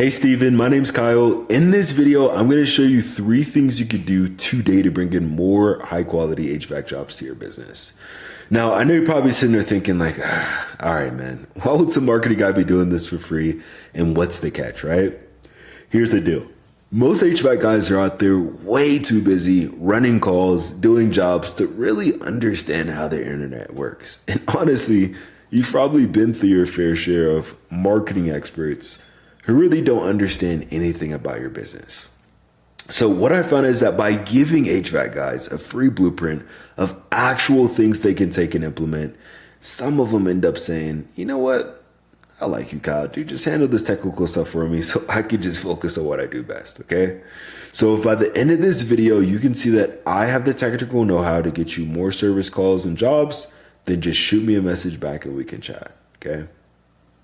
Hey Steven, my name's Kyle. In this video, I'm going to show you 3 things you could do today to bring in more high quality HVAC jobs to your business. Now, I know you're probably sitting there thinking like, all right, man, why would some marketing guy be doing this for free? And what's the catch, right? Here's the deal. Most HVAC guys are out there way too busy running calls, doing jobs to really understand how their internet works. And honestly, you've probably been through your fair share of marketing experts who really don't understand anything about your business. So what I found is that by giving HVAC guys a free blueprint of actual things they can take and implement, some of them end up saying, you know what? I like you, Kyle. Dude, just handle this technical stuff for me so I can just focus on what I do best, okay? So if by the end of this video, you can see that I have the technical know-how to get you more service calls and jobs, then just shoot me a message back and we can chat, okay?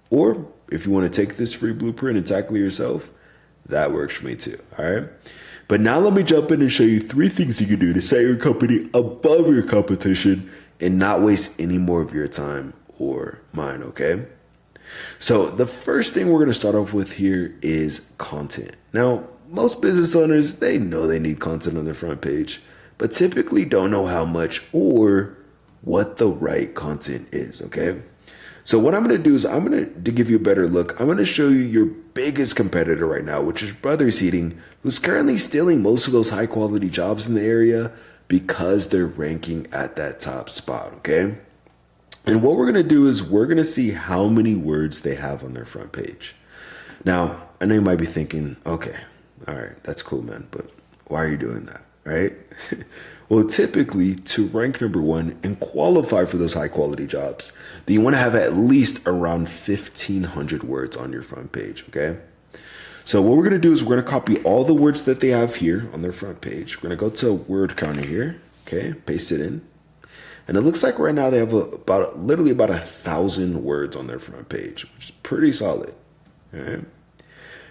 Or if you want to take this free blueprint and tackle it yourself, that works for me too, all right? But now let me jump in and show you 3 things you can do to set your company above your competition and not waste any more of your time or mine, okay? So the first thing we're going to start off with here is content. Now, most business owners, they know they need content on their front page, but typically don't know how much or what the right content is, okay? So what I'm going to do is to give you a better look, I'm going to show you your biggest competitor right now, which is Brothers Heating, who's currently stealing most of those high quality jobs in the area because they're ranking at that top spot, okay? And what we're going to do is we're going to see how many words they have on their front page. Now, I know you might be thinking, okay, all right, that's cool, man, but why are you doing that, right? Well, typically to rank number 1 and qualify for those high quality jobs, then you want to have at least around 1,500 words on your front page, okay? So what we're going to do is we're going to copy all the words that they have here on their front page. We're going to go to word counter here, okay, paste it in. And it looks like right now they have literally about 1,000 words on their front page, which is pretty solid. All right.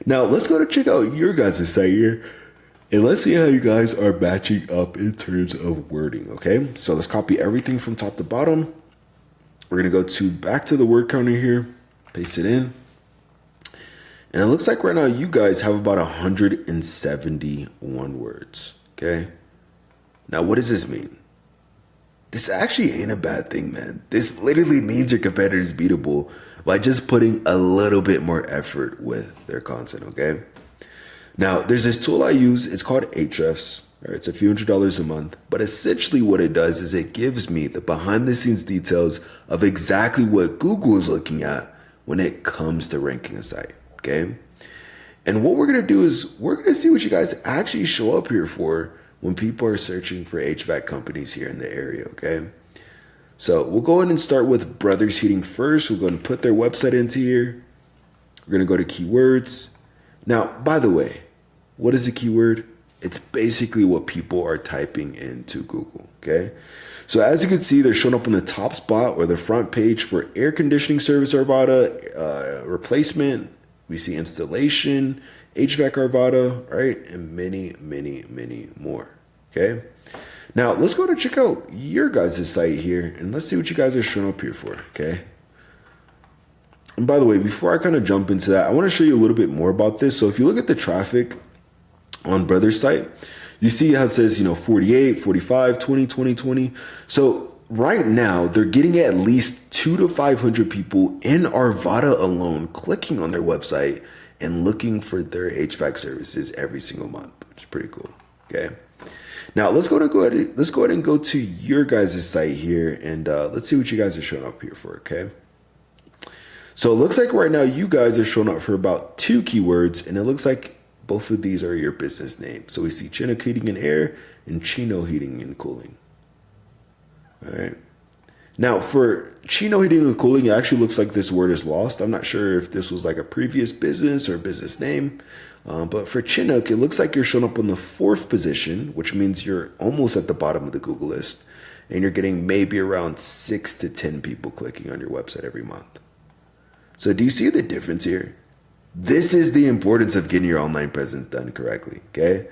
Now let's go to check out your guys' site here, and let's see how you guys are matching up in terms of wording. Okay. So let's copy everything from top to bottom. We're gonna go back to the word counter here, paste it in, and it looks like right now you guys have about 171 words. Okay. Now what does this mean? This actually ain't a bad thing, man. This literally means your competitor is beatable by just putting a little bit more effort with their content, okay? Now, there's this tool I use. It's called Ahrefs. It's a few $100s a month. But essentially what it does is it gives me the behind-the-scenes details of exactly what Google is looking at when it comes to ranking a site, okay? And what we're going to do is we're going to see what you guys actually show up here for when people are searching for HVAC companies here in the area, okay? So we'll go ahead and start with Brothers Heating first. We're going to put their website into here. We're going to go to keywords. Now, by the way, what is a keyword? It's basically what people are typing into Google, okay? So as you can see, they're showing up on the top spot or the front page for air conditioning service Arvada, replacement. We see installation, HVAC Arvada, right? And many, many, many more, okay? Now, let's go to check out your guys' site here, and let's see what you guys are showing up here for, okay? And by the way, before I kind of jump into that, I want to show you a little bit more about this. So if you look at the traffic on Brothers' site, you see how it says, 48, 45, 20, 20, 20. So right now, they're getting at least 200 to 500 people in Arvada alone clicking on their website and looking for their HVAC services every single month, which is pretty cool, okay? Now, let's go ahead and go to your guys' site here, and let's see what you guys are showing up here for, okay? So it looks like right now you guys are showing up for about 2 keywords, and it looks like both of these are your business names. So we see Chinook Heating and Air and Chinook Heating and Cooling. All right. Now for Chinook Heating and Cooling, it actually looks like this word is lost. I'm not sure if this was like a previous business or a business name, but for Chinook, it looks like you're showing up on the 4th position, which means you're almost at the bottom of the Google list, and you're getting maybe around 6 to 10 people clicking on your website every month. So do you see the difference here? This is the importance of getting your online presence done correctly, okay?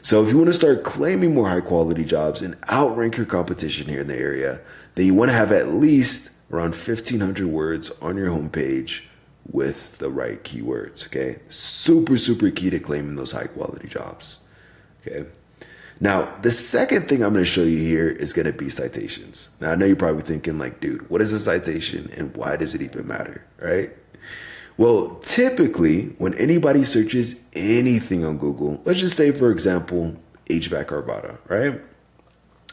So if you want to start claiming more high quality jobs and outrank your competition here in the area, then you want to have at least around 1,500 words on your homepage with the right keywords, okay? Super, super key to claiming those high quality jobs, okay? Now, the second thing I'm going to show you here is going to be citations. Now, I know you're probably thinking like, dude, what is a citation and why does it even matter, right? Well, typically when anybody searches anything on Google, let's just say, for example, HVAC Arvada, right?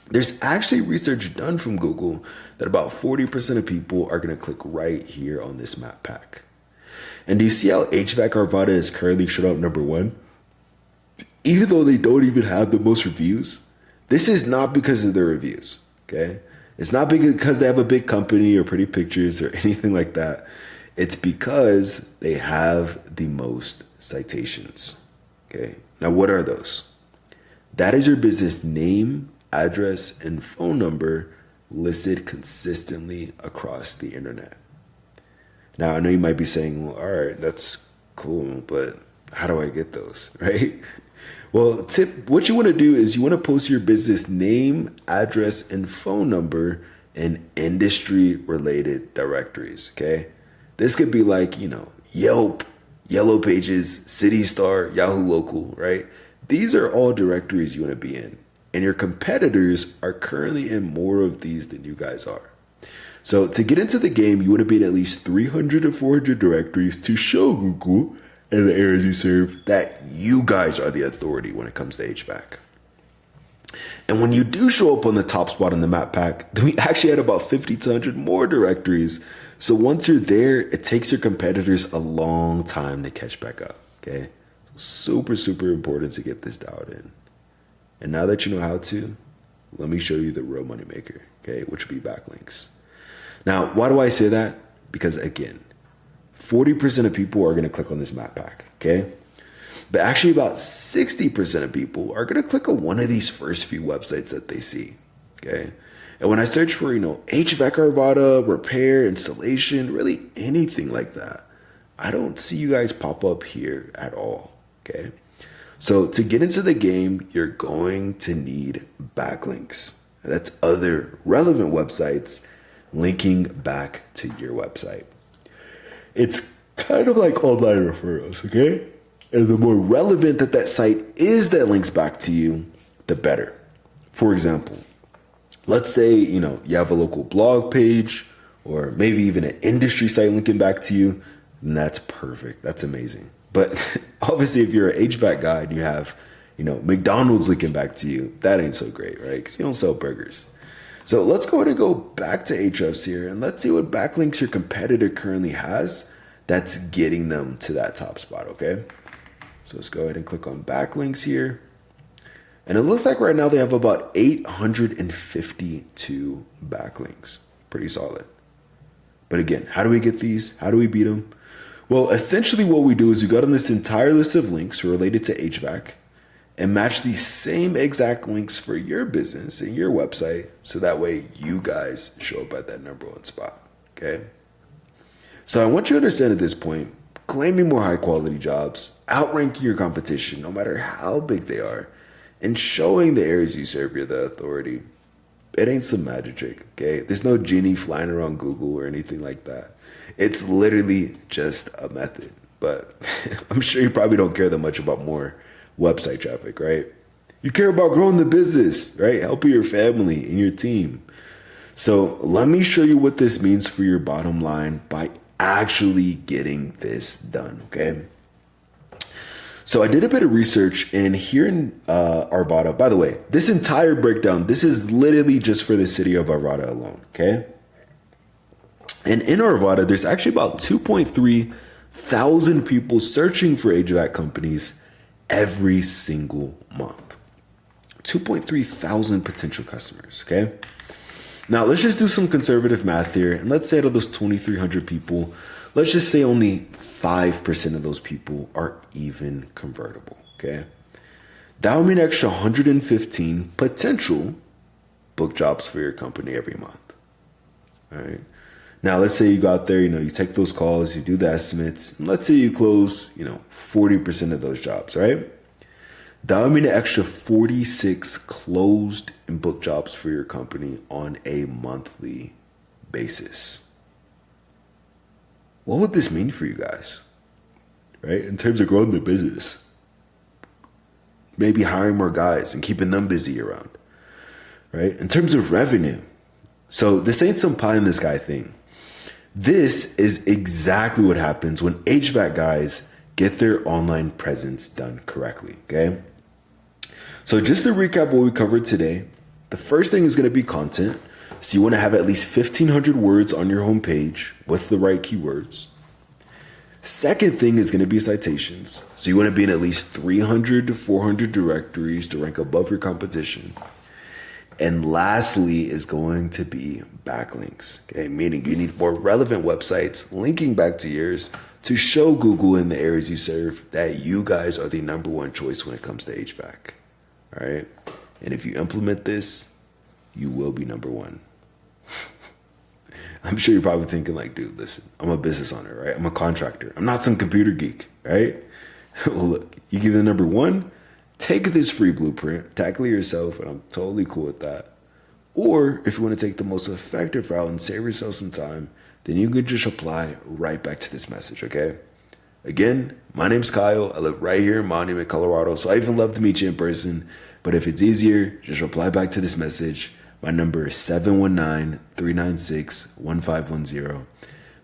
There's actually research done from Google that about 40% of people are going to click right here on this map pack. And do you see how HVAC Arvada is currently showing up number one? Even though they don't even have the most reviews, this is not because of their reviews, okay? It's not because they have a big company or pretty pictures or anything like that. It's because they have the most citations, okay? Now, what are those? That is your business name, address, and phone number listed consistently across the internet. Now, I know you might be saying, well, all right, that's cool, but how do I get those, right? Well, what you want to do is you want to post your business name, address, and phone number in industry-related directories, okay? This could be like, Yelp, Yellow Pages, City Star, Yahoo Local, right? These are all directories you want to be in. And your competitors are currently in more of these than you guys are. So to get into the game, you want to be in at least 300 to 400 directories to show Google and the areas you serve that you guys are the authority when it comes to HVAC. And when you do show up on the top spot in the map pack, then we actually had about 50 to 100 more directories. So once you're there, it takes your competitors a long time to catch back up, okay? So super, super important to get this dialed in. And now that you know how to, let me show you the real moneymaker, okay, which would be backlinks. Now, why do I say that? Because again, 40% of people are going to click on this map pack, okay? But actually about 60% of people are going to click on one of these first few websites that they see, okay? And when I search for, HVAC Arvada, repair, installation, really anything like that, I don't see you guys pop up here at all, okay? So to get into the game, you're going to need backlinks. That's other relevant websites linking back to your website. It's kind of like online referrals, okay? And the more relevant that site is that links back to you, the better. For example, let's say, you have a local blog page or maybe even an industry site linking back to you, and that's perfect. That's amazing. But obviously, if you're an HVAC guy and you have, McDonald's linking back to you, that ain't so great, right? Because you don't sell burgers. So let's go ahead and go back to Ahrefs here and let's see what backlinks your competitor currently has that's getting them to that top spot, okay? So let's go ahead and click on backlinks here. And it looks like right now they have about 852 backlinks. Pretty solid. But again, how do we get these? How do we beat them? Well, essentially what we do is we got on this entire list of links related to HVAC and match these same exact links for your business and your website so that way you guys show up at that number one spot, okay? So I want you to understand at this point, claiming more high quality jobs, outranking your competition, no matter how big they are, and showing the areas you serve you're the authority, it ain't some magic trick, okay? There's no genie flying around Google or anything like that. It's literally just a method. But I'm sure you probably don't care that much about more website traffic, right? You care about growing the business, right? Helping your family and your team. So let me show you what this means for your bottom line by actually getting this done, okay? So I did a bit of research, and here in Arvada, by the way, this entire breakdown, this is literally just for the city of Arvada alone, okay? And in Arvada, there's actually about 2.3 thousand people searching for HVAC companies every single month. 2.3 thousand potential customers, okay? Now, let's just do some conservative math here. And let's say out of those 2,300 people, let's just say only 5% of those people are even convertible, okay? That would mean an extra 115 potential book jobs for your company every month, all right? Now, let's say you go out there, you take those calls, you do the estimates, and let's say you close, 40% of those jobs, right? That would mean an extra 46 closed and booked jobs for your company on a monthly basis. what would this mean for you guys, right? In terms of growing the business, maybe hiring more guys and keeping them busy around, right? In terms of revenue. So this ain't some pie in the sky thing. This is exactly what happens when HVAC guys get their online presence done correctly, okay? So just to recap what we covered today, the first thing is going to be content. So you want to have at least 1,500 words on your homepage with the right keywords. Second thing is going to be citations. So you want to be in at least 300 to 400 directories to rank above your competition. And lastly is going to be backlinks, okay? Meaning you need more relevant websites linking back to yours to show Google in the areas you serve that you guys are the number one choice when it comes to HVAC, all right? And if you implement this, you will be number one. I'm sure you're probably thinking like, dude, listen, I'm a business owner, right? I'm a contractor. I'm not some computer geek, right? Well, look, you give the number one, take this free blueprint, tackle it yourself, and I'm totally cool with that. Or if you want to take the most effective route and save yourself some time, then you can just apply right back to this message, okay? Again, my name's Kyle. I live right here in Monument, Colorado, so I even love to meet you in person. But if it's easier, just reply back to this message. My number is 719-396-1510.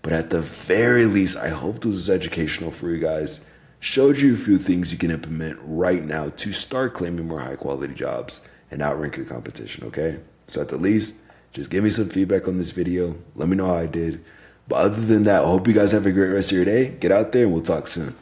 But at the very least, I hope this was educational for you guys. Showed you a few things you can implement right now to start claiming more high quality jobs and outrank your competition, okay? So at the least, just give me some feedback on this video. Let me know how I did. But other than that, I hope you guys have a great rest of your day. Get out there and we'll talk soon.